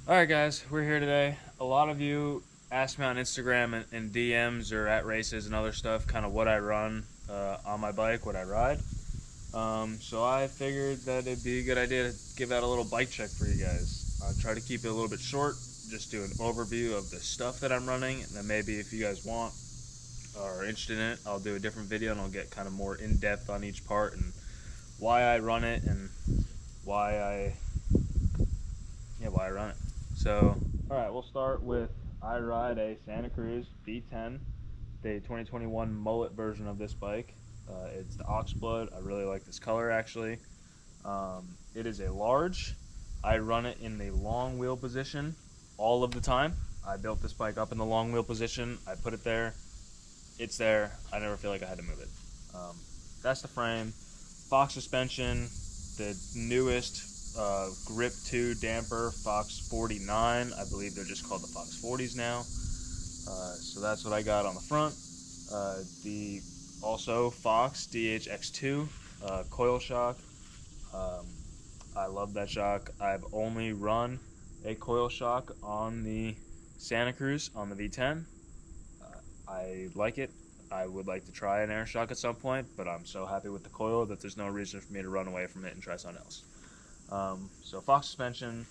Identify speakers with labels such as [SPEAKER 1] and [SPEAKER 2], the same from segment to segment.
[SPEAKER 1] Alright guys, we're here today. A lot of you ask me on Instagram and DMs or at races and other stuff kind of what I run on my bike, what I ride. So I figured that it'd be a good idea to give out a little bike check for you guys. I'll try to keep it a little bit short, just do an overview of the stuff that I'm running, and then maybe if you guys want or are interested in it, I'll do a different video and I'll get kind of more in-depth on each part and why I run it and why I why I run it. So, alright, we'll start with I ride a Santa Cruz V10, the 2021 mullet version of this bike. It's the Oxblood. I really like this color actually. It is a large. I run it in the long wheel position all of the time. I built this bike up in the long wheel position. I put it there. It's there. I never feel like I had to move it. That's the frame. Fox suspension, the newest Grip 2 damper, Fox 49. I believe they're just called the Fox 40s now. So that's what I got on the front. The also Fox DHX2 coil shock. I love that shock. I've only run a coil shock on the Santa Cruz on the V10. I like it. I would like to try an air shock at some point, but I'm so happy with the coil that there's no reason for me to run away from it and try something else. So Fox suspension.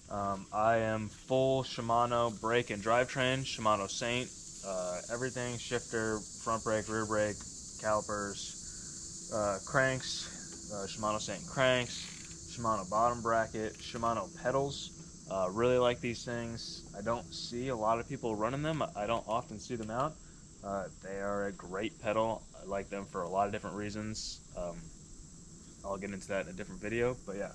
[SPEAKER 1] I am full Shimano brake and drivetrain, Shimano Saint, everything, shifter, front brake, rear brake, calipers, cranks, Shimano Saint cranks, Shimano bottom bracket, Shimano pedals. Really like these things. I don't see a lot of people running them. I don't often see them out. They are a great pedal. I like them for a lot of different reasons. I'll get into that in a different video, but yeah.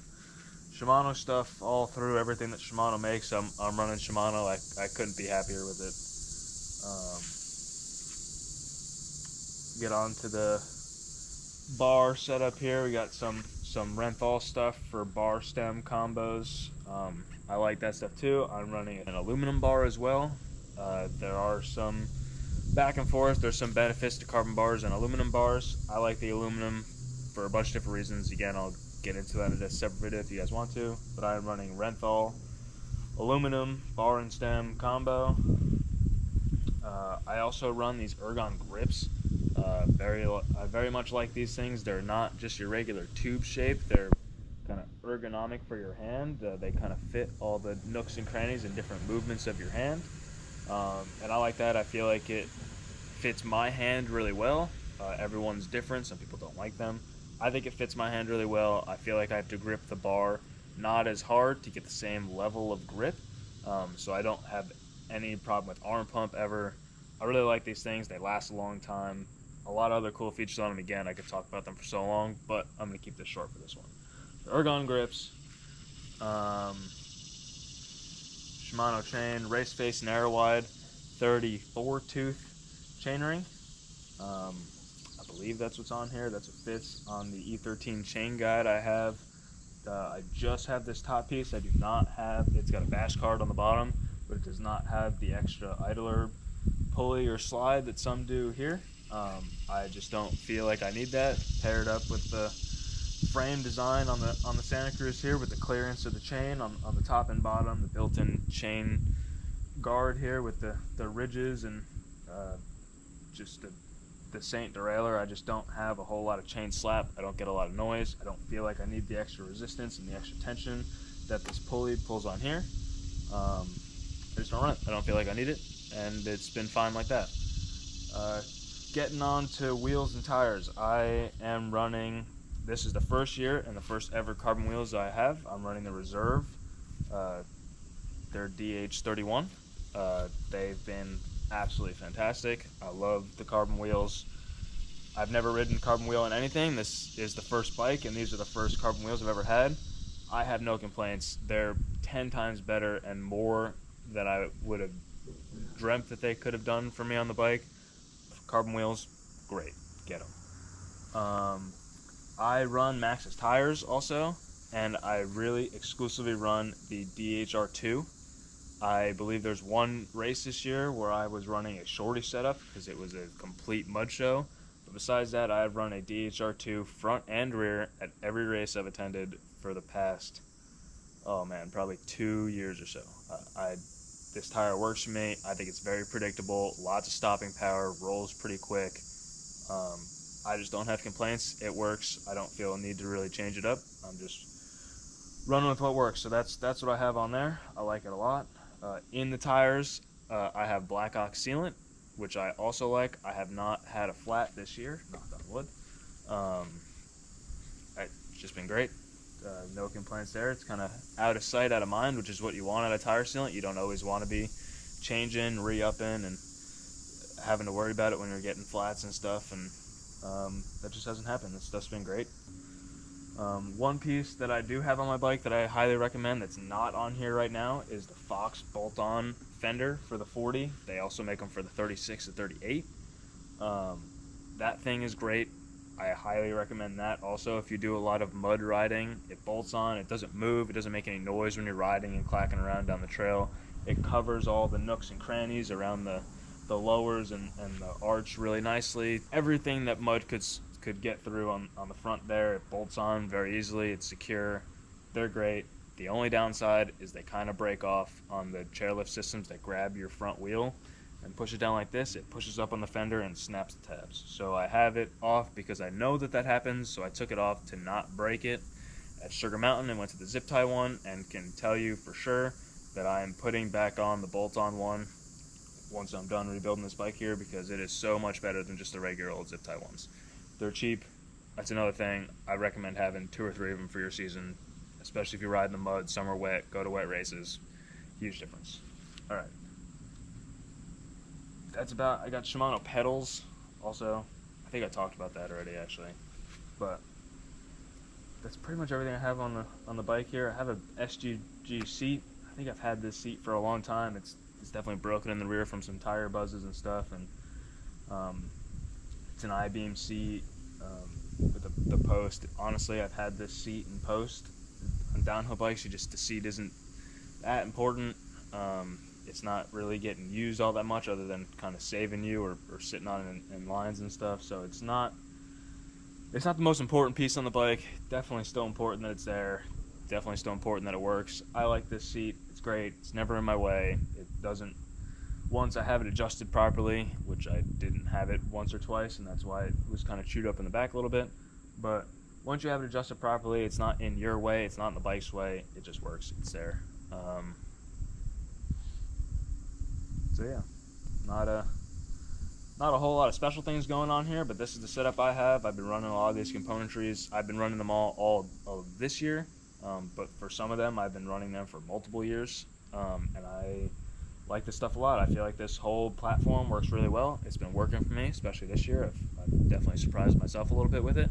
[SPEAKER 1] Shimano stuff all through everything that Shimano makes. I'm running Shimano. I couldn't be happier with it. Get on to the bar setup here. We got some Renthal stuff for bar stem combos. I like that stuff too. I'm running an aluminum bar as well. There are some back and forth. There's some benefits to carbon bars and aluminum bars. I like the aluminum for a bunch of different reasons. Again, I'll get into that in a separate video if you guys want to. But I'm running Renthal aluminum bar and stem combo. I also run these Ergon Grips. I very much like these things. They're not just your regular tube shape. They're kind of ergonomic for your hand. They kind of fit all the nooks and crannies and different movements of your hand. And I like that. I feel like it fits my hand really well. Everyone's different. Some people don't like them. I think it fits my hand really well. I feel like I have to grip the bar not as hard to get the same level of grip. So I don't have any problem with arm pump ever. I really like these things. They last a long time. A lot of other cool features on them. Again, I could talk about them for so long, but I'm going to keep this short for this one. The Ergon Grips. Shimano chain, race face narrow wide, 34 tooth chainring. I believe that's what's on here. That's what fits on the E13 chain guide I have. I just have this top piece. I do not have, it's got a bash card on the bottom, but it does not have the extra idler pulley or slide that some do here. I just don't feel like I need that. Paired up with the frame design on the Santa Cruz here with the clearance of the chain on the top and bottom, the built-in chain guard here with the ridges and just the Saint derailleur. I just don't have a whole lot of chain slap. I don't get a lot of noise. I don't feel like I need the extra resistance and the extra tension that this pulley pulls on here. I just don't run it. I don't feel like I need it, and it's been fine like that. Getting on to wheels and tires. I am running, this is the first year and the first ever carbon wheels I have. I'm running the Reserve. They're DH31. They've been absolutely fantastic. I love the carbon wheels. I've never ridden carbon wheel on anything. This is the first bike, and these are the first carbon wheels I've ever had. I have no complaints. They're 10 times better and more than I would have dreamt that they could have done for me on the bike. Carbon wheels, great. Get them. I run Maxxis tires also, and I really exclusively run the DHR2. I believe there's one race this year where I was running a shorty setup because it was a complete mud show. But besides that, I've run a DHR2 front and rear at every race I've attended for the past oh man, probably 2 years or so. This tire works for me. I think it's very predictable, lots of stopping power, rolls pretty quick. Um, I just don't have complaints. It works. I don't feel a need to really change it up. I'm just running with what works. So that's what I have on there. I like it a lot. In the tires, I have Black Ox sealant, which I also like. I have not had a flat this year, knock on wood. It's just been great. No complaints there. It's kind of out of sight, out of mind, which is what you want out of tire sealant. You don't always want to be changing, re-upping, and having to worry about it when you're getting flats and stuff, and that just hasn't happened. This stuff's been great. One piece that I do have on my bike that I highly recommend that's not on here right now is the Fox Bolt-On Fender for the 40. They also make them for the 36 and 38. That thing is great. I highly recommend that. Also, if you do a lot of mud riding, it bolts on, it doesn't move, it doesn't make any noise when you're riding and clacking around down the trail. It covers all the nooks and crannies around the lowers and the arch really nicely. Everything that mud could get through on the front there, it bolts on very easily, it's secure. They're great. The only downside is they kind of break off on the chairlift systems that grab your front wheel and push it down like this. It pushes up on the fender and snaps the tabs. So I have it off because I know that happens, so I took it off to not break it at Sugar Mountain and went to the zip tie one, and can tell you for sure that I am putting back on the bolt-on one once I'm done rebuilding this bike here, because it is so much better than just the regular old zip tie ones. They're cheap. That's another thing. I recommend having 2 or 3 of them for your season, especially if you ride in the mud, summer wet, go to wet races. Huge difference. All right. That's about, I got Shimano pedals also. I think I talked about that already actually, but that's pretty much everything I have on the bike here. I have a SGG seat. I think I've had this seat for a long time. It's definitely broken in the rear from some tire buzzes and stuff, and it's an I-beam seat with the post. Honestly, I've had this seat in post on downhill bikes. The seat isn't that important. It's not really getting used all that much other than kind of saving you or sitting on it in lines and stuff. So it's not the most important piece on the bike. Definitely still important that it's there. Definitely still important that it works. I like this seat. It's great. It's never in my way. It doesn't, once I have it adjusted properly, which I didn't have it once or twice, and that's why it was kind of chewed up in the back a little bit. But once you have it adjusted properly, it's not in your way. It's not in the bike's way. It just works. It's there. So yeah, not a whole lot of special things going on here, but this is the setup I have. I've been running a lot of these componentries. I've been running them all of this year, but for some of them, I've been running them for multiple years, and I like this stuff a lot. I feel like this whole platform works really well. It's been working for me, especially this year. I've definitely surprised myself a little bit with it,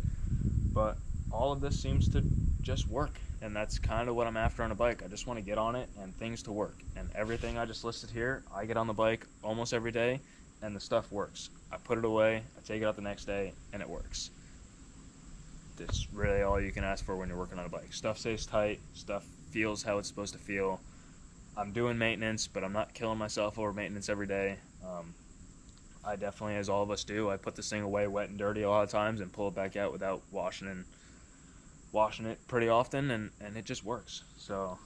[SPEAKER 1] but all of this seems to just work, and that's kind of what I'm after on a bike. I just want to get on it and things to work, and everything I just listed here, I get on the bike almost every day and the stuff works. I put it away, I take it out the next day, and it works. That's really all you can ask for when you're working on a bike. Stuff stays tight, stuff feels how it's supposed to feel. I'm doing maintenance, but I'm not killing myself over maintenance every day. I definitely, as all of us do, I put this thing away wet and dirty a lot of times and pull it back out without washing it pretty often, and it just works. So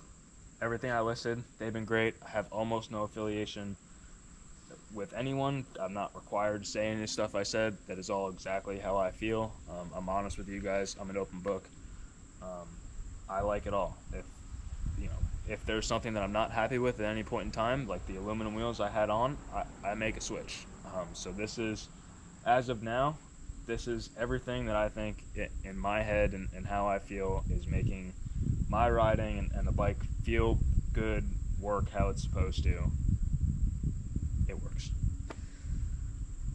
[SPEAKER 1] everything I listed, they've been great. I have almost no affiliation with anyone. I'm not required to say any of the stuff I said. That is all exactly how I feel. I'm honest with you guys. I'm an open book. I like it all. If there's something that I'm not happy with at any point in time, like the aluminum wheels I had on, I make a switch. So this is, as of now, this is everything that I think in my head and how I feel is making my riding and the bike feel good, work how it's supposed to. It works.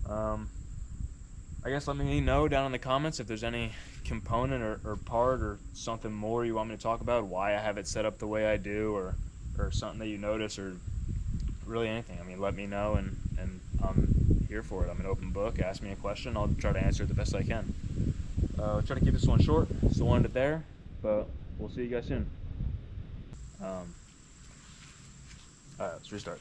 [SPEAKER 1] I guess let me know down in the comments if there's any component or part or something more you want me to talk about, why I have it set up the way I do, or something that you notice, or really anything. I mean, let me know, and I'm here for it. I'm an open book. Ask me a question, I'll try to answer it the best I can. Try to keep this one short, so I'll end it there, but we'll see you guys soon. Alright, let's restart.